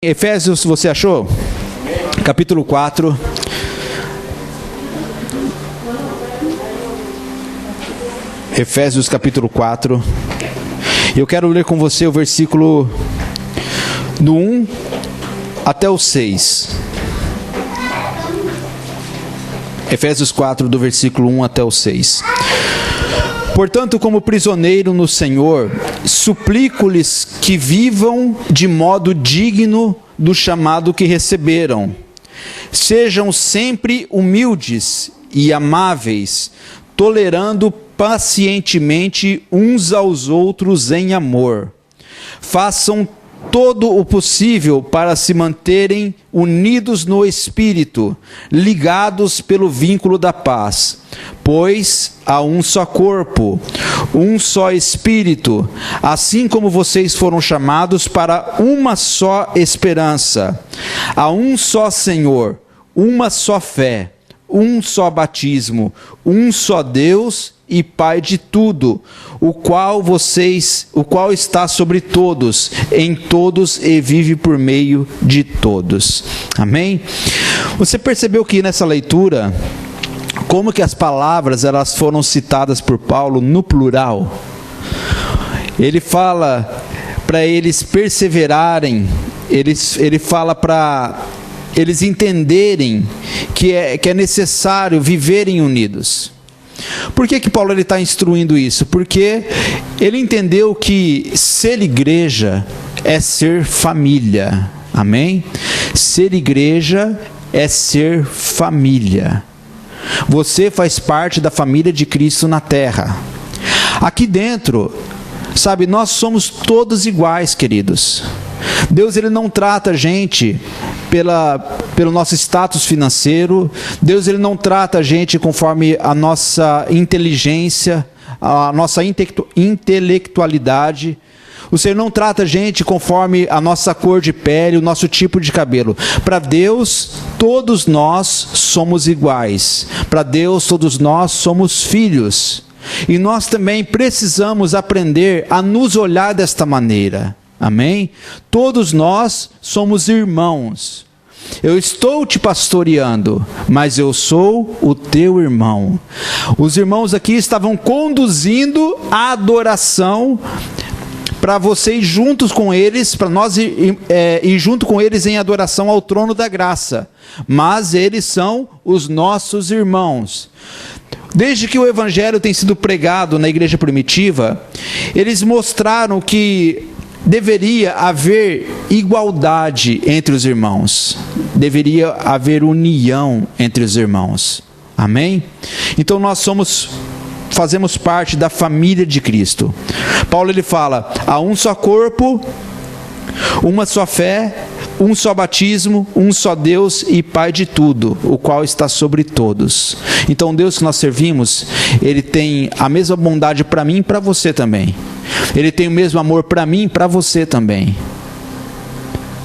Efésios, você achou? Capítulo 4. Efésios capítulo 4. Eu quero ler com você o versículo do 1 até o 6. Efésios 4, do versículo 1 até o 6. Portanto, como prisioneiro no Senhor, suplico-lhes que vivam de modo digno do chamado que receberam. Sejam sempre humildes e amáveis, tolerando pacientemente uns aos outros em amor. Façam todo o possível para se manterem unidos no Espírito, ligados pelo vínculo da paz. Pois há um só corpo, um só Espírito, assim como vocês foram chamados para uma só esperança. Há um só Senhor, uma só fé, um só batismo, um só Deus e Pai de tudo, o qual está sobre todos, em todos e vive por meio de todos. Amém? Você percebeu que nessa leitura, como que as palavras elas foram citadas por Paulo no plural? Ele fala para eles perseverarem, ele fala para eles entenderem que é necessário viverem unidos. Por que Paulo está instruindo isso? Porque ele entendeu que ser igreja é ser família. Amém? Ser igreja é ser família. Você faz parte da família de Cristo na terra. Aqui dentro, sabe, nós somos todos iguais, queridos. Deus ele não trata a gente pelo nosso status financeiro. Deus ele não trata a gente conforme a nossa inteligência, a nossa intelectualidade. O Senhor não trata a gente conforme a nossa cor de pele, o nosso tipo de cabelo. Para Deus, todos nós somos iguais. Para Deus, todos nós somos filhos. E nós também precisamos aprender a nos olhar desta maneira. Amém? Todos nós somos irmãos. Eu estou te pastoreando, mas eu sou o teu irmão. Os irmãos aqui estavam conduzindo a adoração para você ir juntos com eles, para nós ir junto com eles em adoração ao trono da graça. Mas eles são os nossos irmãos. Desde que o evangelho tem sido pregado na igreja primitiva, eles mostraram que deveria haver igualdade entre os irmãos. Deveria haver união entre os irmãos. Amém? Então nós fazemos parte da família de Cristo. Paulo ele fala: há um só corpo, uma só fé, um só batismo, um só Deus e Pai de tudo, o qual está sobre todos. Então o Deus que nós servimos, ele tem a mesma bondade para mim e para você também. Ele tem o mesmo amor para mim e para você também.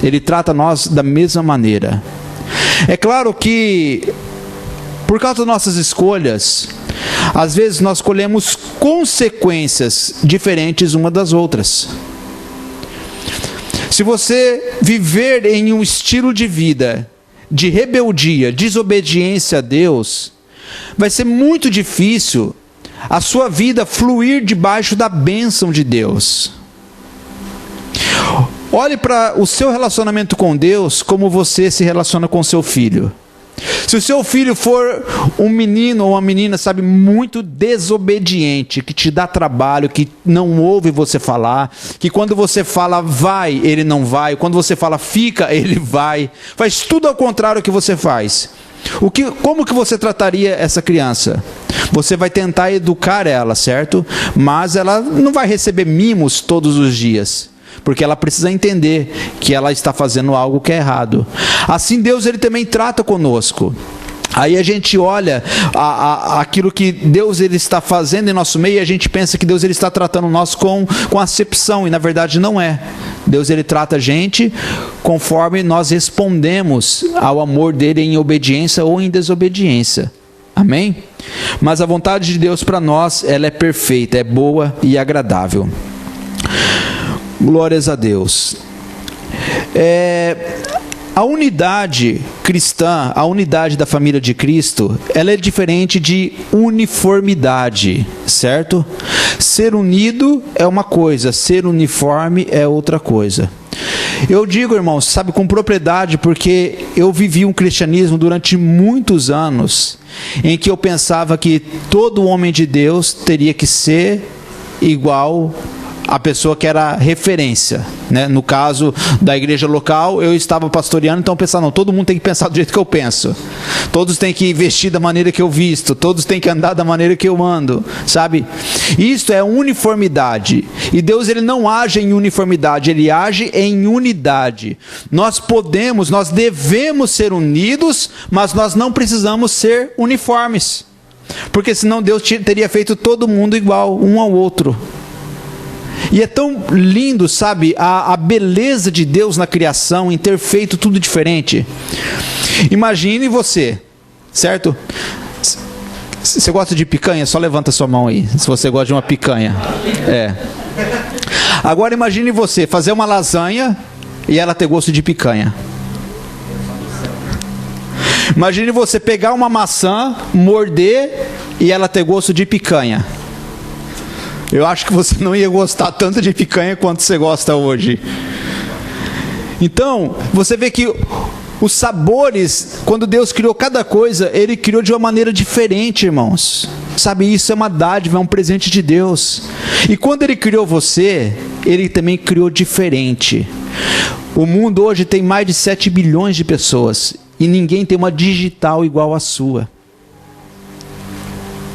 Ele trata nós da mesma maneira. É claro que, por causa das nossas escolhas, às vezes nós colhemos consequências diferentes uma das outras. Se você viver em um estilo de vida de rebeldia, desobediência a Deus, vai ser muito difícil a sua vida fluir debaixo da bênção de Deus. Olhe para o seu relacionamento com Deus como você se relaciona com seu filho. Se o seu filho for um menino ou uma menina, sabe, muito desobediente, que te dá trabalho, que não ouve você falar, que quando você fala vai, ele não vai, quando você fala fica, ele vai, faz tudo ao contrário do que você faz. Como que você trataria essa criança? Você vai tentar educar ela, certo? Mas ela não vai receber mimos todos os dias, porque ela precisa entender que ela está fazendo algo que é errado. Assim Deus ele também trata conosco. Aí a gente olha aquilo que Deus ele está fazendo em nosso meio e a gente pensa que Deus ele está tratando nós com acepção, e na verdade não é. Deus ele trata a gente conforme nós respondemos ao amor dele em obediência ou em desobediência. Amém? Mas a vontade de Deus para nós, ela é perfeita, é boa e agradável. Glórias a Deus. A unidade cristã, a unidade da família de Cristo, ela é diferente de uniformidade, certo? Ser unido é uma coisa, ser uniforme é outra coisa. Eu digo, irmãos, sabe, com propriedade, porque eu vivi um cristianismo durante muitos anos, em que eu pensava que todo homem de Deus teria que ser igual a pessoa que era referência, né? No caso da igreja local, eu estava pastoreando, então eu pensava, não, todo mundo tem que pensar do jeito que eu penso, todos têm que vestir da maneira que eu visto, todos têm que andar da maneira que eu ando, sabe? Isto é uniformidade, e Deus, ele não age em uniformidade, ele age em unidade. Nós devemos ser unidos, mas nós não precisamos ser uniformes, porque senão Deus teria feito todo mundo igual, um ao outro. E é tão lindo, sabe, a beleza de Deus na criação, em ter feito tudo diferente. Imagine você, certo? Você gosta de picanha? Só levanta sua mão aí, se você gosta de uma picanha. Agora imagine você fazer uma lasanha e ela ter gosto de picanha. Imagine você pegar uma maçã, morder e ela ter gosto de picanha. Eu acho que você não ia gostar tanto de picanha quanto você gosta hoje. Então, você vê que os sabores, quando Deus criou cada coisa, Ele criou de uma maneira diferente, irmãos. Sabe, isso é uma dádiva, é um presente de Deus. E quando Ele criou você, Ele também criou diferente. O mundo hoje tem mais de 7 bilhões de pessoas, e ninguém tem uma digital igual à sua.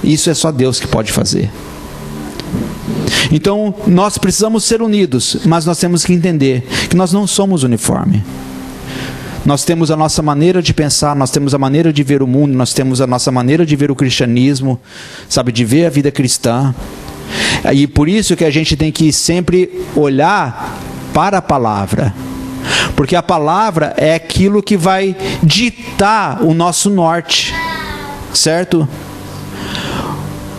Isso é só Deus que pode fazer. Então, nós precisamos ser unidos, mas nós temos que entender que nós não somos uniforme. Nós temos a nossa maneira de pensar, nós temos a maneira de ver o mundo, nós temos a nossa maneira de ver o cristianismo, sabe, de ver a vida cristã. E por isso que a gente tem que sempre olhar para a palavra, porque a palavra é aquilo que vai ditar o nosso norte, certo?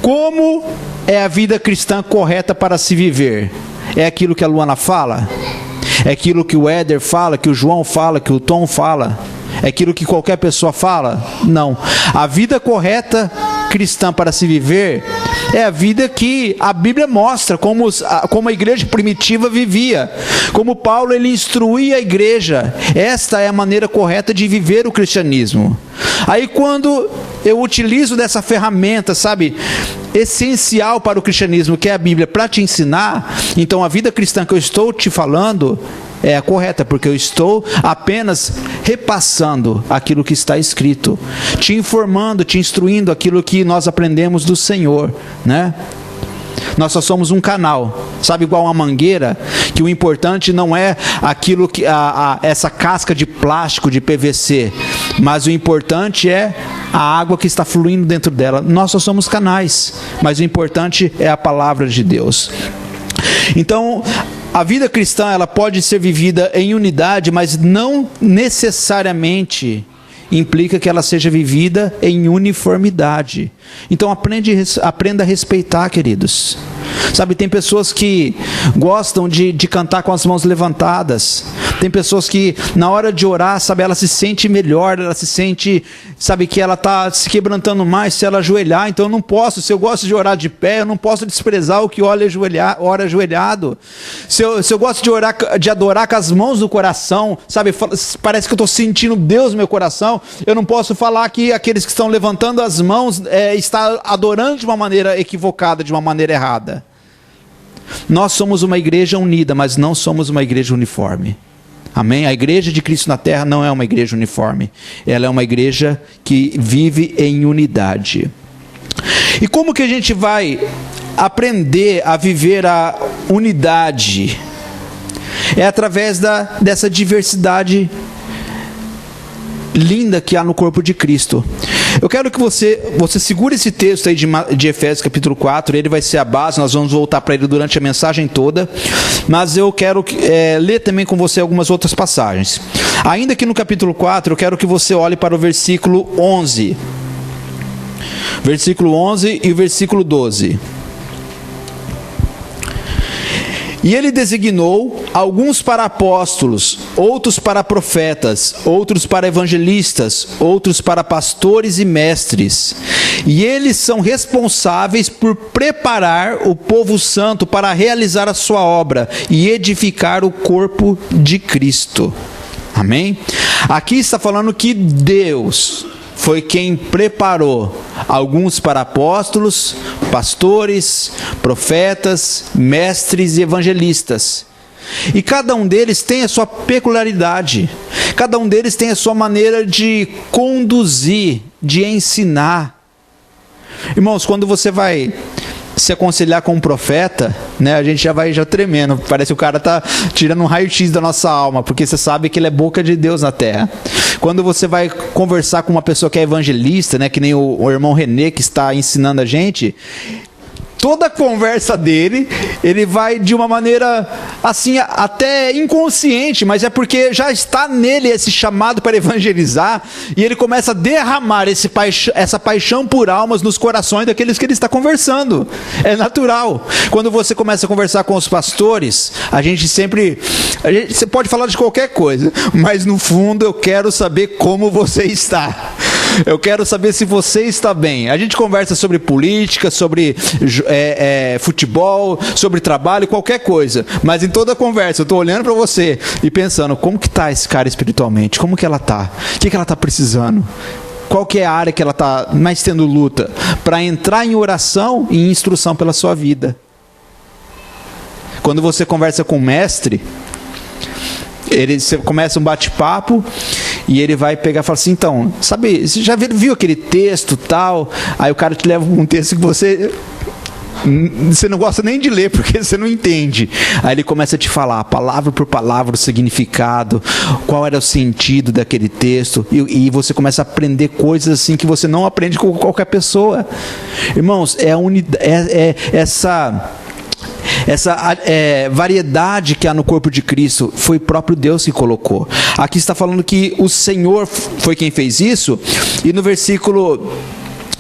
Como é a vida cristã correta para se viver? É aquilo que a Luana fala? É aquilo que o Éder fala, que o João fala, que o Tom fala? É aquilo que qualquer pessoa fala? Não. A vida correta cristã para se viver é a vida que a Bíblia mostra, como a igreja primitiva vivia, como Paulo, ele instruía a igreja. Esta é a maneira correta de viver o cristianismo. Aí quando eu utilizo dessa ferramenta, sabe, essencial para o cristianismo, que é a Bíblia, para te ensinar, então a vida cristã que eu estou te falando é a correta, porque eu estou apenas repassando aquilo que está escrito, te informando, te instruindo aquilo que nós aprendemos do Senhor, né? Nós só somos um canal, sabe, igual uma mangueira, que o importante não é aquilo que essa casca de plástico, de PVC, mas o importante é a água que está fluindo dentro dela. Nós só somos canais, mas o importante é a palavra de Deus. Então, a vida cristã, ela pode ser vivida em unidade, mas não necessariamente implica que ela seja vivida em uniformidade. Então aprenda a respeitar, queridos. Sabe, tem pessoas que gostam de cantar com as mãos levantadas. Tem pessoas que na hora de orar, sabe, ela se sente melhor, ela se sente, sabe, que ela está se quebrantando mais se ela ajoelhar. Então eu não posso, se eu gosto de orar de pé, eu não posso desprezar o que ora ajoelhado. Se eu gosto de adorar com as mãos no coração, sabe, parece que eu estou sentindo Deus no meu coração, eu não posso falar que aqueles que estão levantando as mãos está adorando de uma maneira equivocada, de uma maneira errada. Nós somos uma igreja unida, mas não somos uma igreja uniforme. Amém? A igreja de Cristo na terra não é uma igreja uniforme. Ela é uma igreja que vive em unidade. E como que a gente vai aprender a viver a unidade? É através dessa diversidade linda que há no corpo de Cristo. Eu quero que você segure esse texto aí de Efésios capítulo 4, ele vai ser a base, nós vamos voltar para ele durante a mensagem toda, mas eu quero ler também com você algumas outras passagens. Ainda que no capítulo 4, eu quero que você olhe para o versículo 11. Versículo 11 e o versículo 12. E ele designou alguns para apóstolos, outros para profetas, outros para evangelistas, outros para pastores e mestres. E eles são responsáveis por preparar o povo santo para realizar a sua obra e edificar o corpo de Cristo. Amém? Aqui está falando que Deus foi quem preparou alguns para apóstolos, pastores, profetas, mestres e evangelistas. E cada um deles tem a sua peculiaridade, cada um deles tem a sua maneira de conduzir, de ensinar. Irmãos, quando você vai se aconselhar com um profeta, né, a gente já vai tremendo, parece que o cara está tirando um raio-x da nossa alma, porque você sabe que ele é boca de Deus na terra. Quando você vai conversar com uma pessoa que é evangelista, né, que nem o irmão René que está ensinando a gente, toda a conversa dele, ele vai de uma maneira assim, até inconsciente, mas é porque já está nele esse chamado para evangelizar, e ele começa a derramar essa paixão por almas nos corações daqueles que ele está conversando. É natural. Quando você começa a conversar com os pastores, você pode falar de qualquer coisa, mas no fundo eu quero saber como você está. Eu quero saber se você está bem. A gente conversa sobre política, sobre futebol, sobre trabalho, qualquer coisa. Mas em toda a conversa eu estou olhando para você e pensando, como que está esse cara espiritualmente? Como que ela está? O que ela está precisando? Qual que é a área que ela está mais tendo luta? Para entrar em oração e em instrução pela sua vida. Quando você conversa com o mestre, você começa um bate-papo e ele vai pegar e fala assim, então, sabe, você já viu aquele texto tal? Aí o cara te leva um texto que você não gosta nem de ler, porque você não entende. Aí ele começa a te falar, palavra por palavra, o significado, qual era o sentido daquele texto, e você começa a aprender coisas assim que você não aprende com qualquer pessoa. Irmãos, essa variedade que há no corpo de Cristo foi o próprio Deus que colocou. Aqui está falando que o Senhor foi quem fez isso, e no versículo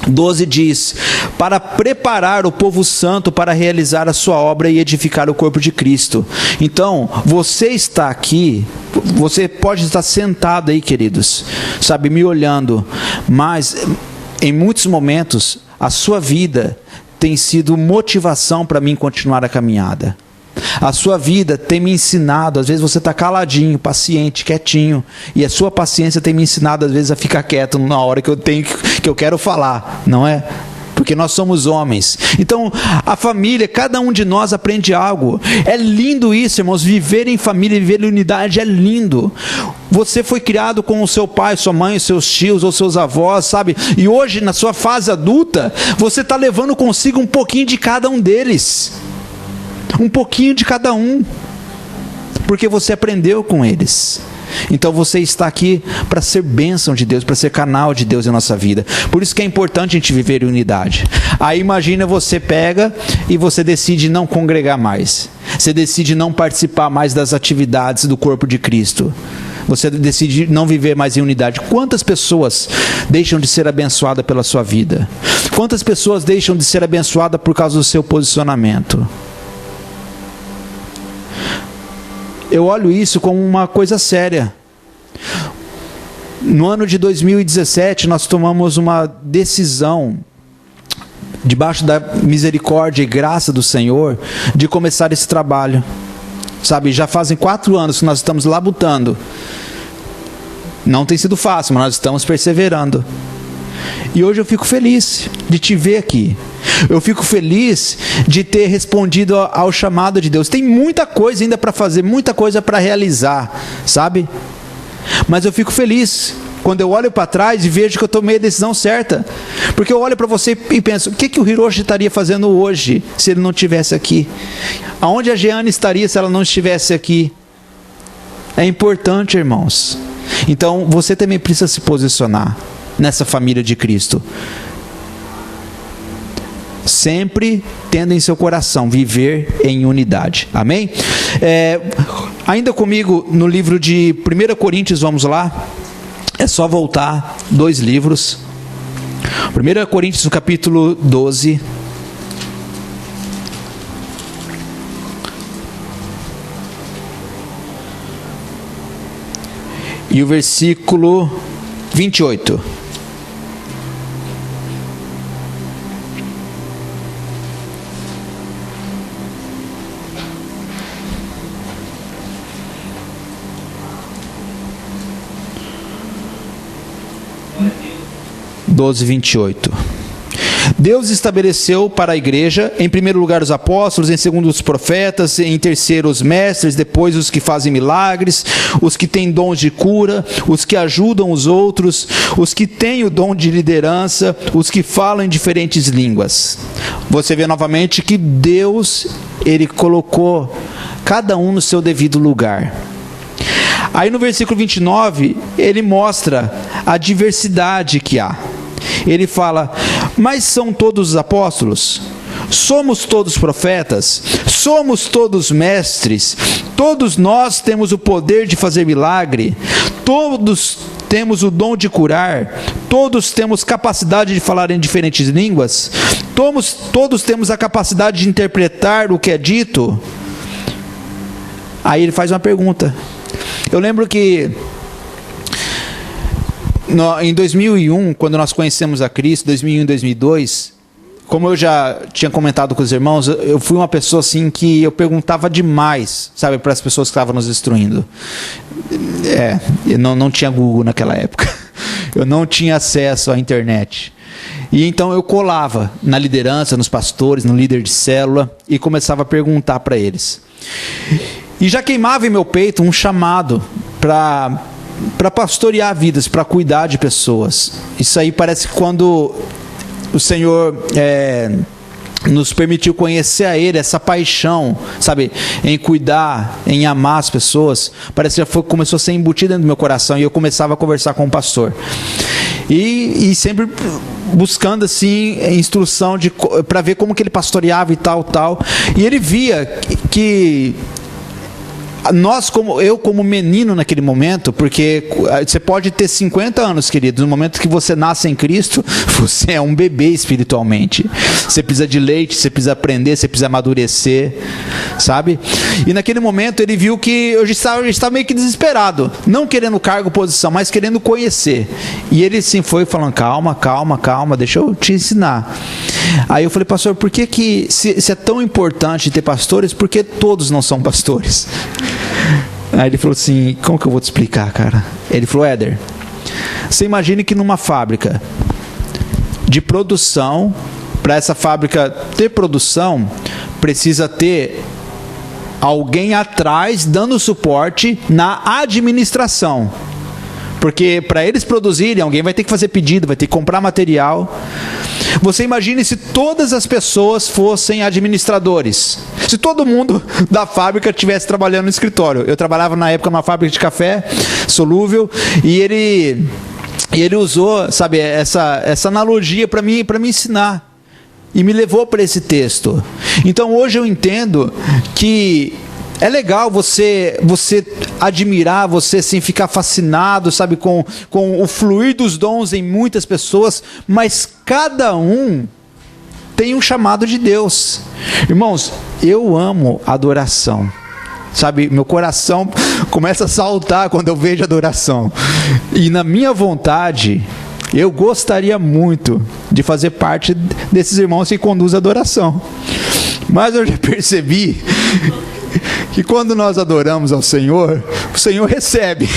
12 diz, para preparar o povo santo para realizar a sua obra e edificar o corpo de Cristo. Então, você está aqui, você pode estar sentado aí, queridos, sabe, me olhando, mas em muitos momentos a sua vida tem sido motivação para mim continuar a caminhada. A sua vida tem me ensinado, às vezes você está caladinho, paciente, quietinho, e a sua paciência tem me ensinado às vezes a ficar quieto na hora que eu quero falar, não é? Porque nós somos homens. Então, a família, cada um de nós aprende algo. É lindo isso, irmãos, viver em família, viver em unidade é lindo. Você foi criado com o seu pai, sua mãe, seus tios ou seus avós, sabe? E hoje, na sua fase adulta, você está levando consigo um pouquinho de cada um deles. Um pouquinho de cada um. Porque você aprendeu com eles. Então você está aqui para ser bênção de Deus, para ser canal de Deus em nossa vida. Por isso que é importante a gente viver em unidade. Aí imagina, você pega e você decide não congregar mais. Você decide não participar mais das atividades do corpo de Cristo. Você decide não viver mais em unidade. Quantas pessoas deixam de ser abençoadas pela sua vida? Quantas pessoas deixam de ser abençoadas por causa do seu posicionamento? Eu olho isso como uma coisa séria. No ano de 2017, nós tomamos uma decisão, debaixo da misericórdia e graça do Senhor, de começar esse trabalho. Sabe, já fazem 4 anos que nós estamos labutando. Não tem sido fácil, mas nós estamos perseverando. E hoje eu fico feliz de te ver aqui. Eu fico feliz de ter respondido ao chamado de Deus. Tem muita coisa ainda para fazer, muita coisa para realizar, sabe? Mas eu fico feliz quando eu olho para trás e vejo que eu tomei a decisão certa. Porque eu olho para você e penso, o que o Hiroshi estaria fazendo hoje se ele não estivesse aqui? Aonde a Jeane estaria se ela não estivesse aqui? É importante, irmãos. Então você também precisa se posicionar nessa família de Cristo. Sempre tendo em seu coração viver em unidade. Amém? Ainda comigo no livro de 1 Coríntios, vamos lá. É só voltar 2 livros. 1 Coríntios, no capítulo 12. e o versículo 28. Doze, 28. Deus estabeleceu para a igreja, em primeiro lugar os apóstolos, em segundo os profetas, em terceiro os mestres, depois os que fazem milagres, os que têm dons de cura, os que ajudam os outros, os que têm o dom de liderança, os que falam em diferentes línguas. Você vê novamente que Deus, Ele colocou cada um no seu devido lugar. Aí no versículo 29, ele mostra a diversidade que há. Ele fala: mas são todos apóstolos? Somos todos profetas? Somos todos mestres? Todos nós temos o poder de fazer milagre? Todos temos o dom de curar? Todos temos capacidade de falar em diferentes línguas? Todos temos a capacidade de interpretar o que é dito? Aí ele faz uma pergunta. Eu lembro que em 2001, quando nós conhecemos a Cristo, 2001 e 2002, como eu já tinha comentado com os irmãos, eu fui uma pessoa assim que eu perguntava demais, sabe, para as pessoas que estavam nos instruindo. Eu não tinha Google naquela época, eu não tinha acesso à internet. E então eu colava na liderança, nos pastores, no líder de célula e começava a perguntar para eles. E já queimava em meu peito um chamado para pastorear vidas, para cuidar de pessoas. Isso aí parece que quando o Senhor nos permitiu conhecer a Ele, essa paixão, sabe, em cuidar, em amar as pessoas, parece que começou a ser embutida dentro do meu coração, e eu começava a conversar com o pastor. E sempre buscando assim instrução para ver como que ele pastoreava e tal. E ele via que eu como menino naquele momento, porque você pode ter 50 anos, querido, no momento que você nasce em Cristo, você é um bebê espiritualmente. Você precisa de leite, você precisa aprender, você precisa amadurecer, sabe? E naquele momento ele viu que eu estava meio que desesperado, não querendo cargo, posição, mas querendo conhecer. E ele sim foi falando: calma, deixa eu te ensinar. Aí eu falei: pastor, por que se é tão importante ter pastores, por que todos não são pastores? Aí ele falou assim: como que eu vou te explicar, cara? Ele falou: Éder, você imagine que numa fábrica de produção, para essa fábrica ter produção, precisa ter alguém atrás dando suporte na administração. Porque para eles produzirem, alguém vai ter que fazer pedido, vai ter que comprar material. Você imagine se todas as pessoas fossem administradores. Se todo mundo da fábrica estivesse trabalhando no escritório. Eu trabalhava na época numa fábrica de café solúvel, e ele usou, sabe, essa analogia para me ensinar. E me levou para esse texto. Então hoje eu entendo que é legal você admirar, você assim, ficar fascinado, sabe, com o fluir dos dons em muitas pessoas, mas cada um tem um chamado de Deus. Irmãos, eu amo adoração. Sabe, meu coração começa a saltar quando eu vejo adoração. E na minha vontade, eu gostaria muito de fazer parte desses irmãos que conduzem a adoração. Mas eu já percebi que quando nós adoramos ao Senhor, o Senhor recebe.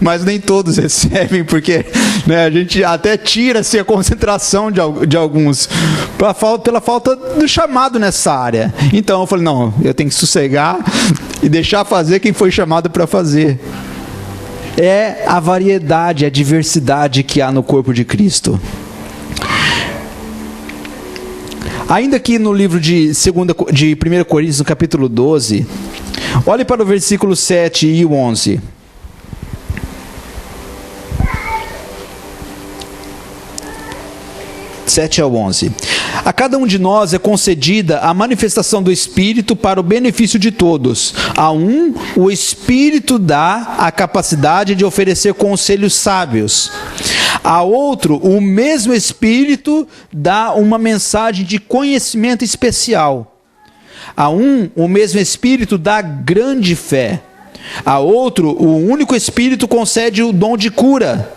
Mas nem todos recebem, porque a gente até tira-se a concentração de alguns pela falta do chamado nessa área. Então eu falei: não, eu tenho que sossegar e deixar fazer quem foi chamado para fazer. É a variedade, a diversidade que há no corpo de Cristo. Ainda aqui no livro de 1 Coríntios, no capítulo 12, olhe para o versículo 7 e o 11. ao 11. A cada um de nós é concedida a manifestação do Espírito para o benefício de todos. A um, o Espírito dá a capacidade de oferecer conselhos sábios. A outro, o mesmo Espírito dá uma mensagem de conhecimento especial. A um, o mesmo Espírito dá grande fé. A outro, o único Espírito concede o dom de cura.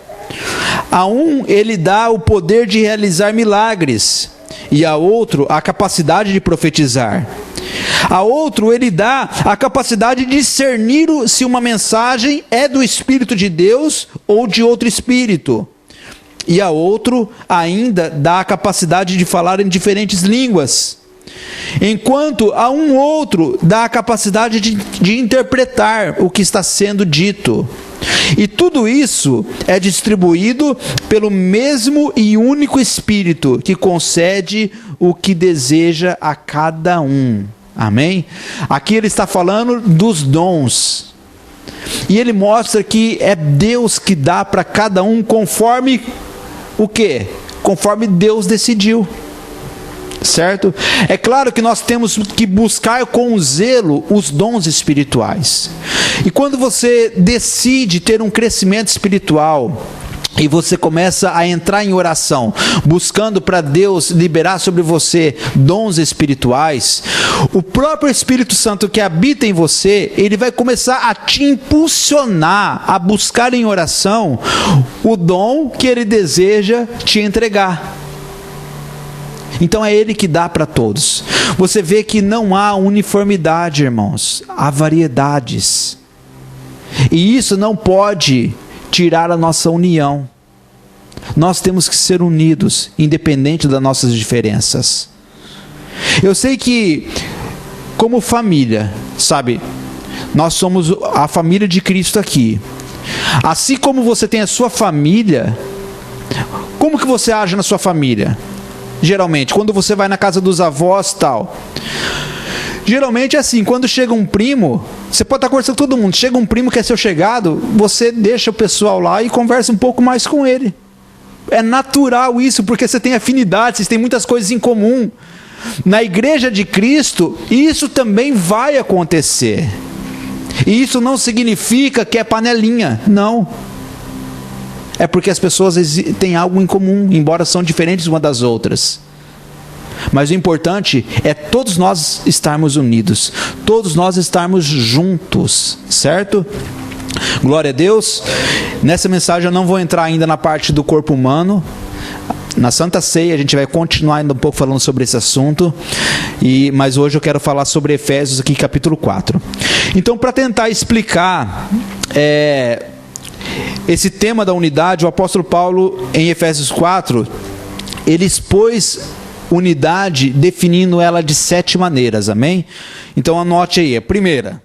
A um, ele dá o poder de realizar milagres. E a outro, a capacidade de profetizar. A outro, ele dá a capacidade de discernir se uma mensagem é do Espírito de Deus ou de outro espírito. E a outro, ainda, dá a capacidade de falar em diferentes línguas. Enquanto a um outro dá a capacidade de interpretar o que está sendo dito. E tudo isso é distribuído pelo mesmo e único Espírito, que concede o que deseja a cada um. Amém? Aqui ele está falando dos dons. E ele mostra que é Deus que dá para cada um conforme o quê? Conforme Deus decidiu. Certo? É claro que nós temos que buscar com zelo os dons espirituais. E quando você decide ter um crescimento espiritual, e você começa a entrar em oração, buscando para Deus liberar sobre você dons espirituais, o próprio Espírito Santo que habita em você, ele vai começar a te impulsionar a buscar em oração o dom que ele deseja te entregar. Então é Ele que dá para todos. Você vê que não há uniformidade, irmãos. Há variedades. E isso não pode tirar a nossa união. Nós temos que ser unidos, independente das nossas diferenças. Eu sei que, como família, sabe, nós somos a família de Cristo aqui. Assim como você tem a sua família, como que você age na sua família? Geralmente, quando você vai na casa dos avós e tal, geralmente é assim, quando chega um primo, você pode estar conversando com todo mundo, chega um primo que é seu chegado, você deixa o pessoal lá e conversa um pouco mais com ele. É natural isso, porque você tem afinidade, vocês têm muitas coisas em comum. Na igreja de Cristo, isso também vai acontecer. E isso não significa que é panelinha, não. É porque as pessoas têm algo em comum, embora são diferentes uma das outras. Mas o importante é todos nós estarmos unidos, todos nós estarmos juntos, certo? Glória a Deus. Nessa mensagem eu não vou entrar ainda na parte do corpo humano. Na Santa Ceia a gente vai continuar ainda um pouco falando sobre esse assunto, mas hoje eu quero falar sobre Efésios aqui, capítulo 4. Então, para tentar explicar esse tema da unidade, o apóstolo Paulo, em Efésios 4, ele expôs unidade definindo ela de 7 maneiras, amém? Então anote aí, a primeira,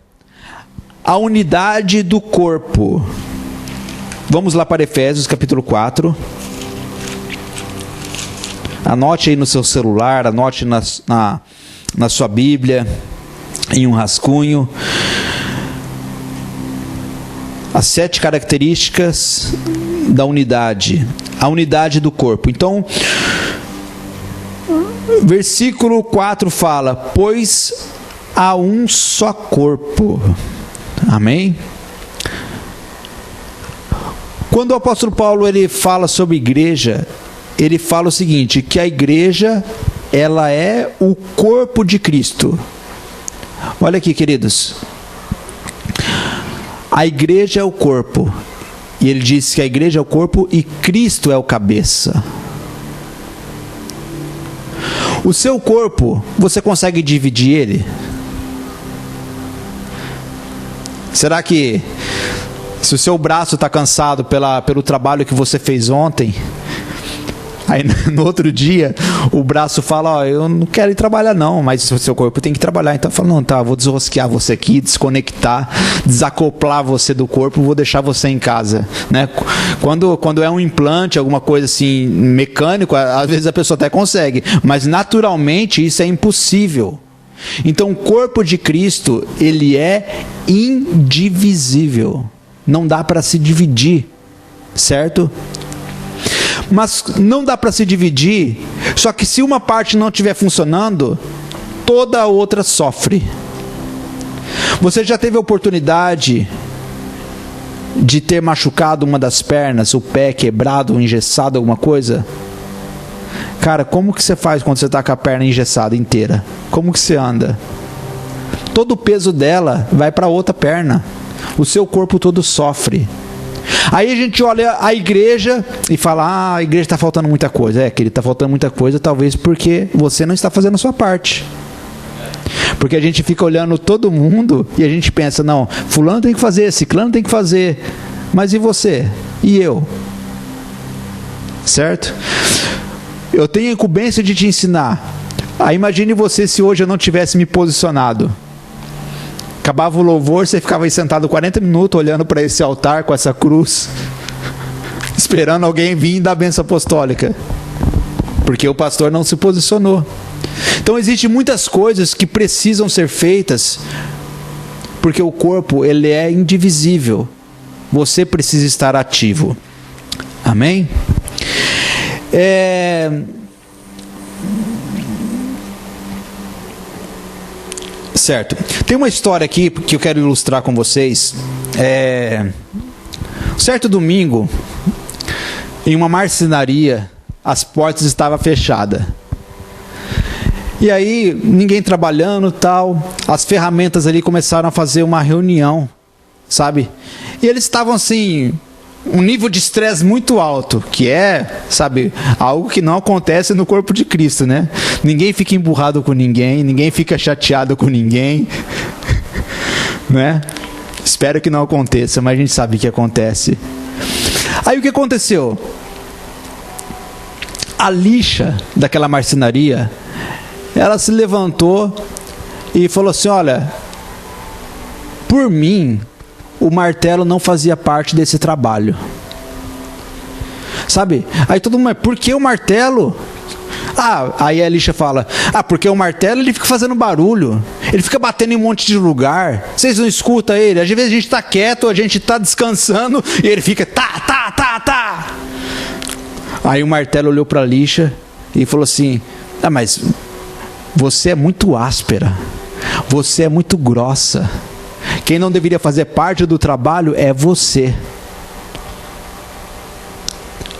a unidade do corpo. Vamos lá para Efésios capítulo 4. Anote aí no seu celular, anote na sua Bíblia, em um rascunho. As 7 características da unidade. A unidade do corpo. Então, versículo 4 fala: pois há um só corpo. Amém? Quando o apóstolo Paulo ele fala sobre igreja, ele fala o seguinte, que a igreja, ela é o corpo de Cristo. Olha aqui, queridos. A igreja é o corpo. E ele diz que a igreja é o corpo e Cristo é o cabeça. O seu corpo, você consegue dividir ele? Será que, se o seu braço está cansado pelo trabalho que você fez ontem, aí no outro dia o braço fala, eu não quero ir trabalhar não, mas o seu corpo tem que trabalhar, então fala, não, tá, vou desrosquear você aqui, desconectar, desacoplar você do corpo, vou deixar você em casa, né? Quando é um implante, alguma coisa assim, mecânico, às vezes a pessoa até consegue, mas naturalmente isso é impossível. Então o corpo de Cristo, ele é indivisível, não dá para se dividir, certo? Mas não dá para se dividir, só que se uma parte não estiver funcionando, toda a outra sofre. Você já teve a oportunidade de ter machucado uma das pernas, o pé quebrado, engessado, alguma coisa? Cara, como que você faz quando você está com a perna engessada inteira? Como que você anda? Todo o peso dela vai para a outra perna. o seu corpo todo sofre. Aí a gente olha a igreja e fala, a igreja está faltando muita coisa. Querido, está faltando muita coisa, talvez porque você não está fazendo a sua parte. Porque a gente fica olhando todo mundo e a gente pensa, não, fulano tem que fazer, ciclano tem que fazer, mas e você? E eu? Certo? Eu tenho a incumbência de te ensinar. Aí imagine você se hoje eu não tivesse me posicionado. Acabava o louvor, você ficava aí sentado 40 minutos olhando para esse altar com essa cruz, esperando alguém vir e dar a bênção apostólica, porque o pastor não se posicionou. Então existem muitas coisas que precisam ser feitas, porque o corpo ele é indivisível. Você precisa estar ativo. Amém? Certo. Tem uma história aqui que eu quero ilustrar com vocês. Certo domingo, em uma marcenaria, as portas estavam fechadas. E aí, ninguém trabalhando, tal. As ferramentas ali começaram a fazer uma reunião, sabe? E eles estavam assim, um nível de estresse muito alto, que sabe, algo que não acontece no corpo de Cristo, né? Ninguém fica emburrado com ninguém, ninguém fica chateado com ninguém, né? Espero que não aconteça, mas a gente sabe que acontece. Aí o que aconteceu? A lixa daquela marcenaria, ela se levantou e falou assim, olha, por mim, o martelo não fazia parte desse trabalho. Sabe? Aí todo mundo, mas por que o martelo? Aí a lixa fala, porque o martelo ele fica fazendo barulho, ele fica batendo em um monte de lugar, vocês não escutam ele, às vezes a gente está quieto, a gente está descansando, e ele fica, tá. Aí o martelo olhou para a lixa e falou assim, mas você é muito áspera, você é muito grossa, quem não deveria fazer parte do trabalho é você.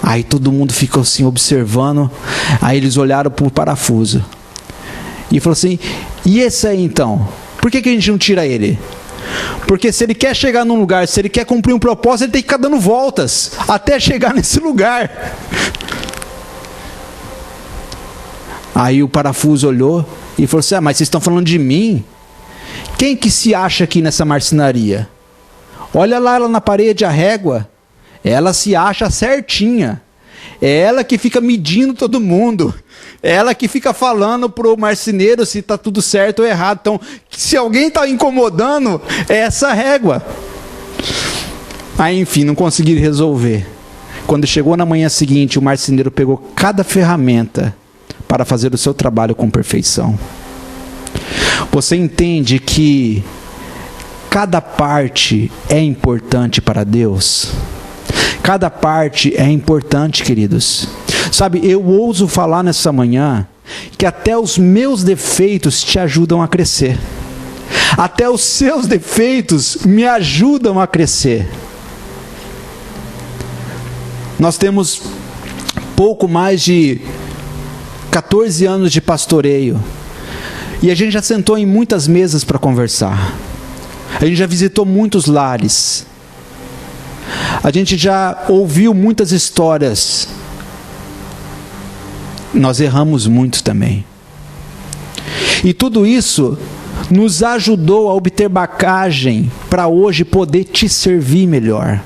Aí todo mundo ficou assim observando. Aí eles olharam para o parafuso e falou assim, e esse aí então? Por que a gente não tira ele? Porque se ele quer chegar num lugar, se ele quer cumprir um propósito, ele tem que ficar dando voltas até chegar nesse lugar. Aí o parafuso olhou e falou assim, mas vocês estão falando de mim? Quem que se acha aqui nessa marcenaria? Olha lá ela na parede, a régua. Ela se acha certinha. É ela que fica medindo todo mundo. É ela que fica falando pro marceneiro se está tudo certo ou errado. Então, se alguém está incomodando, é essa régua. Aí, enfim, não conseguiram resolver. Quando chegou na manhã seguinte, o marceneiro pegou cada ferramenta para fazer o seu trabalho com perfeição. Você entende que cada parte é importante para Deus? Cada parte é importante, queridos. Sabe, eu ouso falar nessa manhã que até os meus defeitos te ajudam a crescer. Até os seus defeitos me ajudam a crescer. Nós temos pouco mais de 14 anos de pastoreio. E a gente já sentou em muitas mesas para conversar. A gente já visitou muitos lares. A gente já ouviu muitas histórias. Nós erramos muito também. E tudo isso nos ajudou a obter bagagem para hoje poder te servir melhor.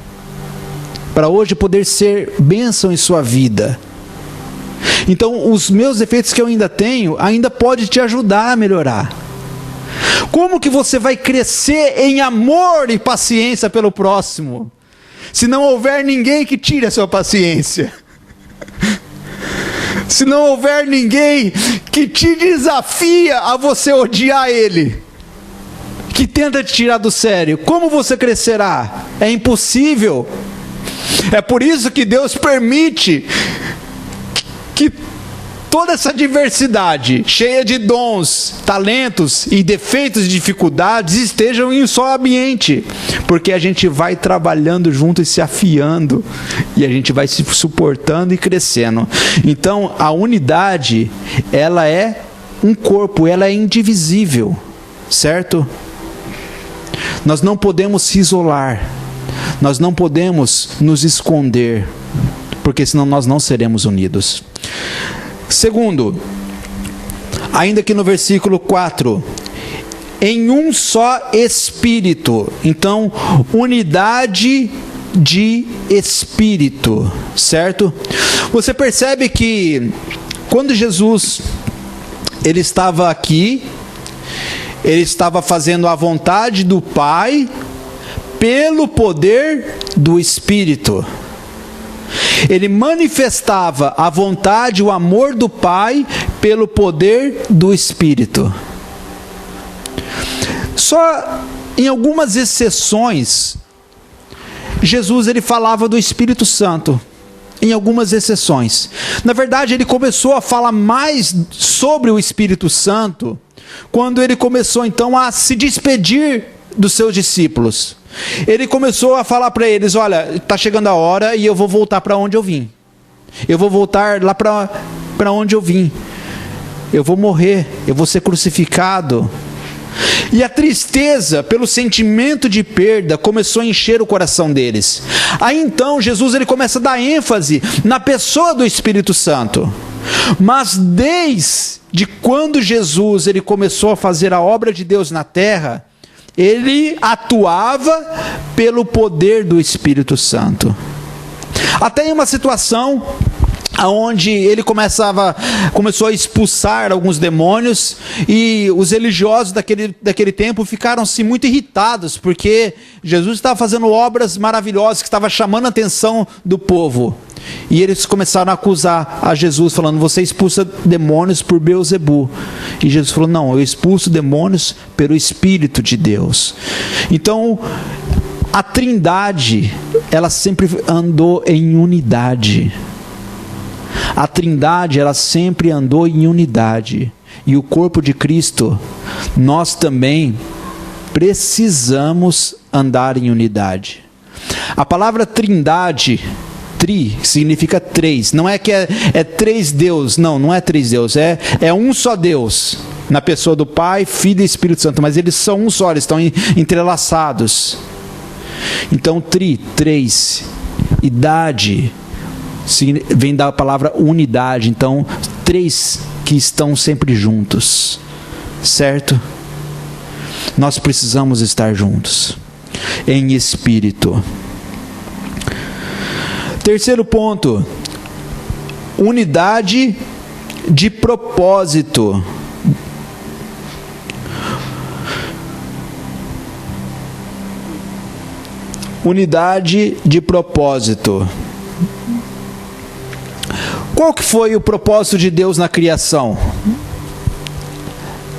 Para hoje poder ser bênção em sua vida. Então, os meus defeitos que eu ainda tenho, ainda pode te ajudar a melhorar. Como que você vai crescer em amor e paciência pelo próximo, se não houver ninguém que tire a sua paciência? Se não houver ninguém que te desafia a você odiar ele, que tenta te tirar do sério, como você crescerá? É impossível. É por isso que Deus permite que toda essa diversidade, cheia de dons, talentos e defeitos e dificuldades, estejam em um só ambiente, porque a gente vai trabalhando junto e se afiando, e a gente vai se suportando e crescendo. Então, a unidade, ela é um corpo, ela é indivisível, certo? Nós não podemos se isolar. Nós não podemos nos esconder, porque senão nós não seremos unidos. Segundo, ainda aqui no versículo 4, em um só Espírito. Então, unidade de Espírito, certo? Você percebe que quando Jesus ele estava aqui, ele estava fazendo a vontade do Pai pelo poder do Espírito. Ele manifestava a vontade, o amor do Pai pelo poder do Espírito. Só em algumas exceções, Jesus ele falava do Espírito Santo. Em algumas exceções. Na verdade, ele começou a falar mais sobre o Espírito Santo quando ele começou então a se despedir dos seus discípulos. Ele começou a falar para eles: olha, está chegando a hora e eu vou voltar para onde eu vim. Eu vou voltar lá para onde eu vim. Eu vou morrer, eu vou ser crucificado. E a tristeza pelo sentimento de perda começou a encher o coração deles. Aí então Jesus ele começa a dar ênfase na pessoa do Espírito Santo. Mas desde quando Jesus ele começou a fazer a obra de Deus na terra, ele atuava pelo poder do Espírito Santo. Até em uma situação onde ele começou a expulsar alguns demônios, e os religiosos daquele tempo ficaram-se muito irritados, porque Jesus estava fazendo obras maravilhosas, que estava chamando a atenção do povo, e eles começaram a acusar a Jesus, falando: você expulsa demônios por Beelzebu. E Jesus falou: não, eu expulso demônios pelo Espírito de Deus. Então, a Trindade, ela sempre andou em unidade. A Trindade, ela sempre andou em unidade. E o corpo de Cristo, nós também precisamos andar em unidade. A palavra Trindade, tri, significa três. Não é que é três Deus. Não é três Deus. É um só Deus. Na pessoa do Pai, Filho e Espírito Santo. Mas eles são um só, eles estão entrelaçados. Então, três. Idade vem da palavra unidade. Então, três que estão sempre juntos, certo? Nós precisamos estar juntos em espírito. Terceiro ponto, unidade de propósito. Unidade de propósito. Qual que foi o propósito de Deus na criação?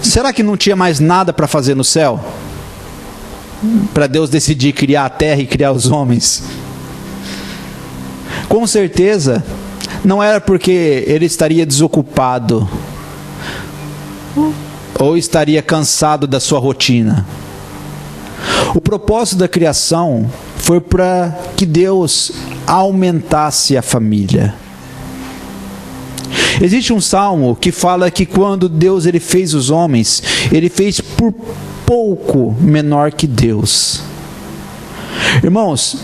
Será que não tinha mais nada para fazer no céu? Para Deus decidir criar a terra e criar os homens? Com certeza, não era porque ele estaria desocupado ou estaria cansado da sua rotina. O propósito da criação foi para que Deus aumentasse a família. Existe um salmo que fala que quando Deus ele fez os homens, ele fez por pouco menor que Deus. Irmãos,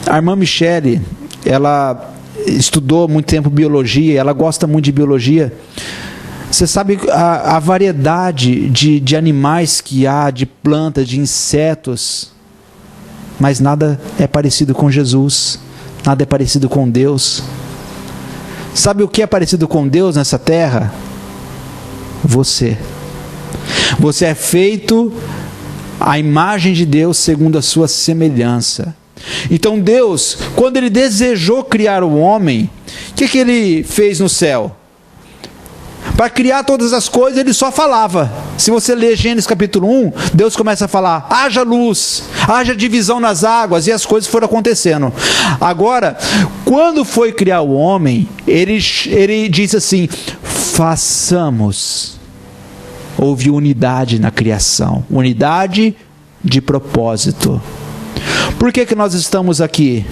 a irmã Michele, ela estudou muito tempo biologia, ela gosta muito de biologia. Você sabe a variedade de animais que há, de plantas, de insetos, mas nada é parecido com Jesus, nada é parecido com Deus. Sabe o que é parecido com Deus nessa terra? Você. Você é feito à imagem de Deus segundo a sua semelhança. Então Deus, quando Ele desejou criar o homem, o que Ele fez no céu? Para criar todas as coisas, Ele só falava. Se você ler Gênesis capítulo 1, Deus começa a falar: haja luz, haja divisão nas águas, e as coisas foram acontecendo. Agora, quando foi criar o homem, ele disse assim: façamos. Houve unidade na criação, unidade de propósito. Por que nós estamos aqui?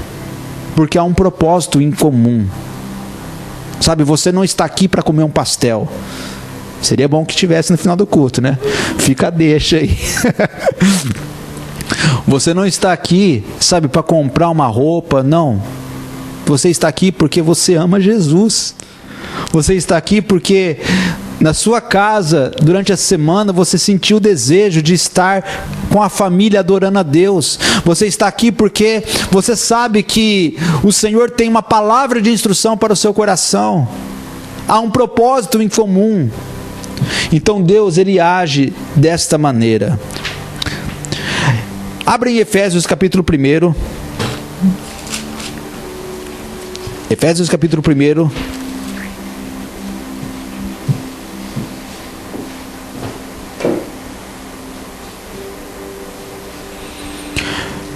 Porque há um propósito em comum. Sabe, você não está aqui para comer um pastel. Seria bom que tivesse no final do culto, né? Fica a deixa aí. Você não está aqui, sabe, para comprar uma roupa, não. Você está aqui porque você ama Jesus. Você está aqui porque na sua casa, durante a semana, você sentiu o desejo de estar com a família adorando a Deus. Você está aqui porque você sabe que o Senhor tem uma palavra de instrução para o seu coração. Há um propósito em comum. Então Deus, Ele age desta maneira. Abre em Efésios capítulo 1. Efésios capítulo 1.